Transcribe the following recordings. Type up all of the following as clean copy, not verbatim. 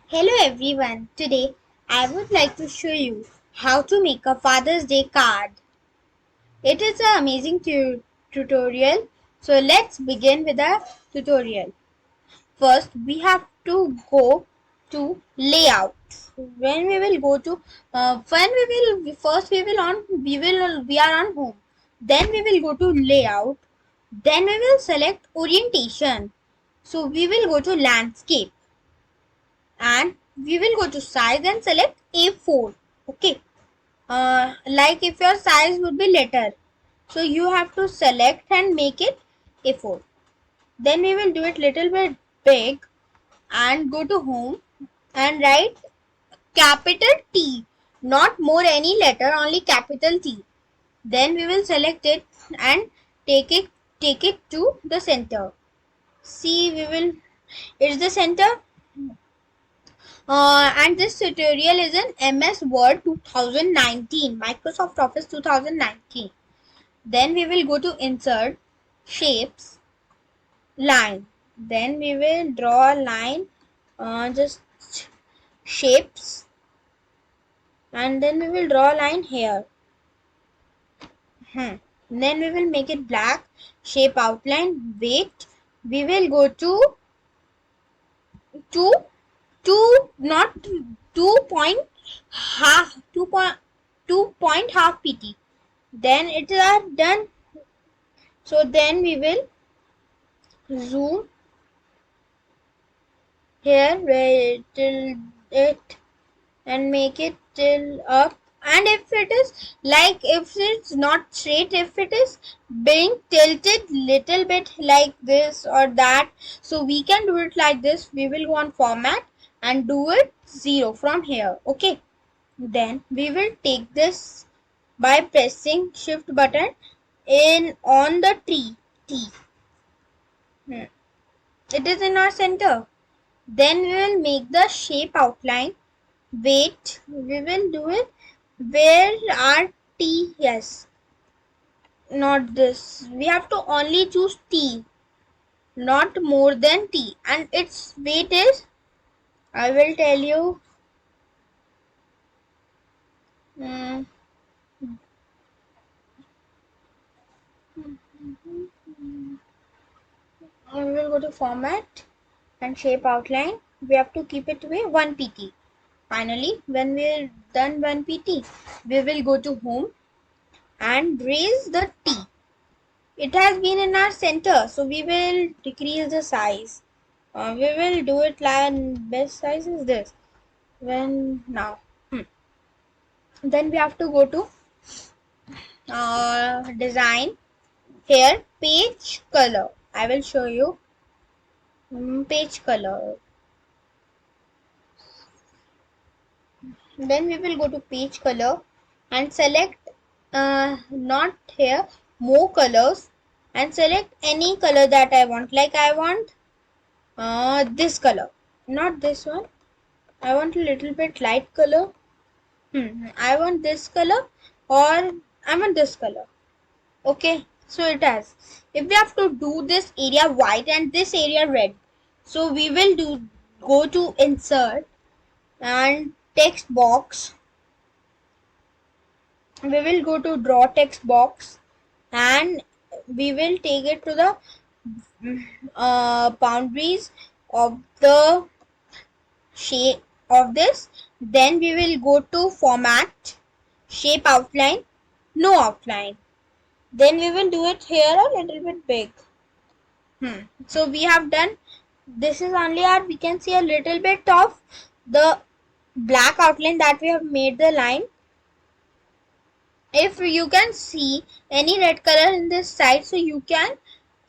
Hello everyone. Today I would like to show you how to make a Father's Day card. It is an amazing tutorial. So let's begin with the tutorial. First we have to go to layout. When we will go to when we will first we are on home. Then we will go to layout. Then we will select orientation. So we will go to landscape and we will go to size and select A4. Okay, like if your size would be letter, so you have to select and make it A4. Then we will do it little bit big and go to home and write capital T, not more any letter, only capital T. Then we will select it and take it to the center. See, we will, it's the center. And this tutorial is in MS Word 2019, Microsoft Office 2019. Then we will go to Insert, Shapes, Line. Then we will draw a line, just shapes, and then we will draw a line here. Then we will make it black, shape outline, weight. We will go to 2 not 2 point half pt. Then it is done. So then we will zoom here till it and make it till up. And if it is like, if it's not straight, if it is being tilted little bit like this or that, so we can do it like this. We will go on format and do it 0 from here. Okay, then we will take this by pressing shift button in on the tree T. It is in our center. Then we will make the shape outline. Wait, we will do it where our T, yes, not this. We have to only choose T, not more than T, and its weight is, I will tell you, we will go to format and shape outline. We have to keep it to a 1 pt. Finally, when we're done 1 pt, we will go to home and raise the T. It has been in our center, so we will decrease the size. We will do it like best size is this. When now, then we have to go to design. Here, page color. I will show you page color. Then we will go to page color and select not here, more colors, and select any color that I want. Like I want this color, not this one. I want a little bit light color. I want this color, or I want this color. Okay, so it has. If we have to do this area white and this area red, so we will go to insert and text box. We will go to draw text box and we will take it to the boundaries of the shape of this. Then we will go to format, shape outline, no outline. Then we will do it here a little bit big. So we have done, this is only our, we can see a little bit of the black outline that we have made the line. If you can see any red color in this side, so you can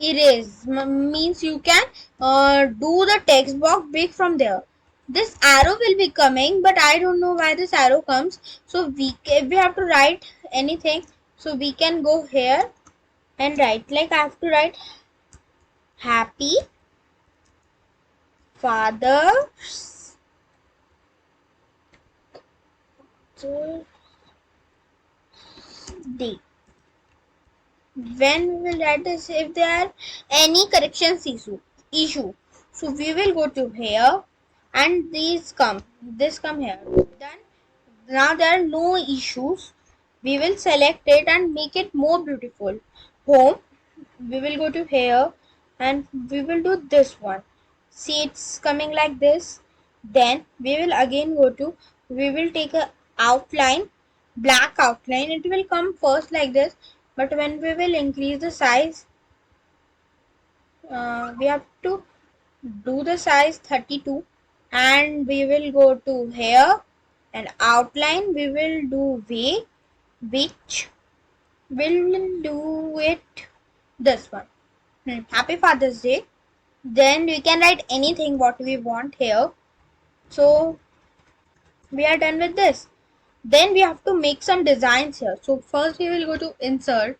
erase, means you can do the text box big from there. This arrow will be coming, but I don't know why this arrow comes. So if we have to write anything, so we can go here and write, like I have to write Happy Father's Day. When we will write this, if there are any corrections issue, so we will go to here and this come here. Done. Now there are no issues. We will select it and make it more beautiful. Home, we will go to here and we will do this one. See, it's coming like this. Then we will again go to, we will take a outline, black outline. It will come first like this, but when we will increase the size, we have to do the size 32, and we will go to here and outline. We will do way, which will do it this one. Happy Father's Day. Then we can write anything what we want here. So we are done with this. Then we have to make some designs here. So first we will go to insert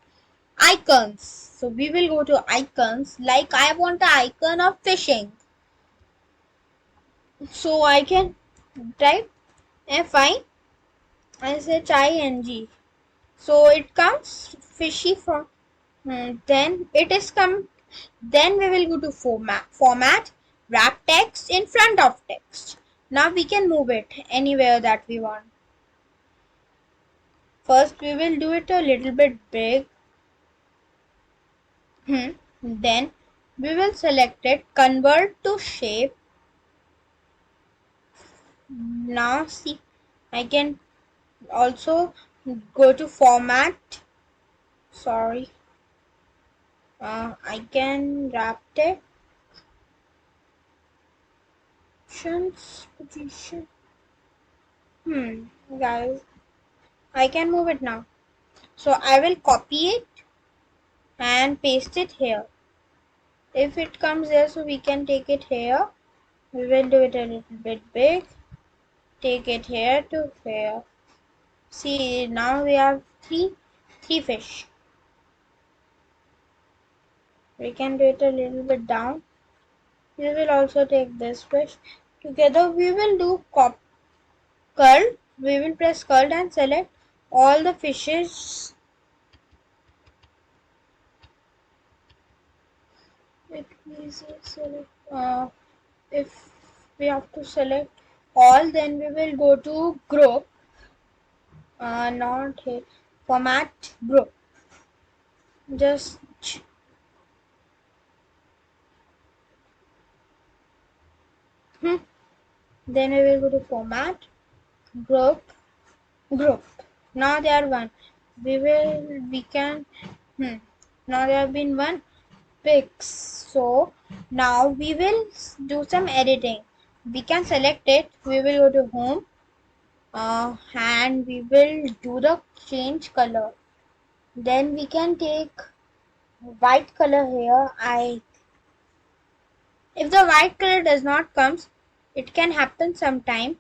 icons. So we will go to icons. Like I want the icon of fishing. So I can type FI SHING. So it comes fishy from. Then it is come. Then we will go to format, wrap text in front of text. Now we can move it anywhere that we want. First we will do it a little bit big. Then we will select it, convert to shape. Now see, I can also go to format. Sorry. I can wrap it. Position. Guys, I can move it now. So I will copy it and paste it here. If it comes there, so we can take it here. We will do it a little bit big. Take it here to here. See, now we have three fish. We can do it a little bit down. We will also take this fish. Together we will do curl. We will press curl and select all the fishes. It means select. If we have to select all, then we will go to group. Not here. Format group. Just then we will go to format group. Now they are one. We can now there have been one pics. So now we will do some editing. We can select it. We will go to home and we will do the change color. Then we can take white color here. If the white color does not comes, it can happen sometime.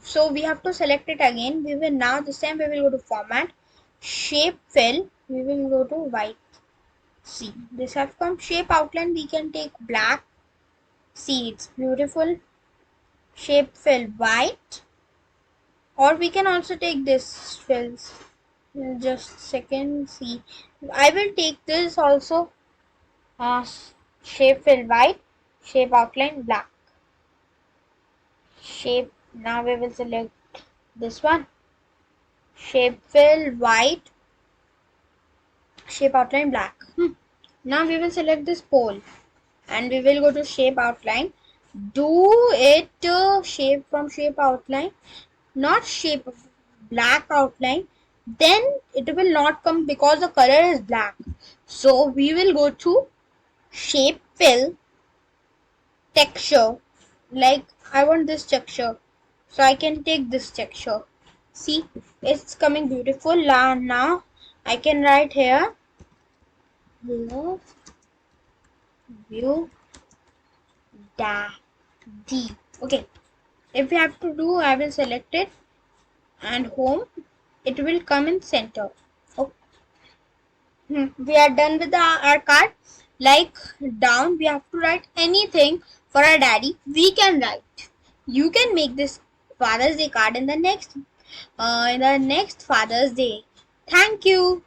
So we have to select it again. We will now this time we will go to format, shape fill. We will go to white. See, this have come shape outline. We can take black. See, it's beautiful. Shape fill white, or we can also take this fills. Just second. See, I will take this also. Shape fill white, shape outline black. Shape, now we will select this one. Shape fill white, shape outline black. Now we will select this pole and we will go to shape outline. Do it shape from shape outline, not shape of black outline. Then it will not come because the color is black. So we will go to shape fill texture. Like I want this texture, so I can take this texture. See, it's coming beautiful. Now I can write here love you daddy. Okay, if we have to do, I will select it and home. It will come in center. Okay. We are done with our card. Like down, we have to write anything for our daddy. We can write. You can make this Father's Day card in the next Father's Day. Thank you.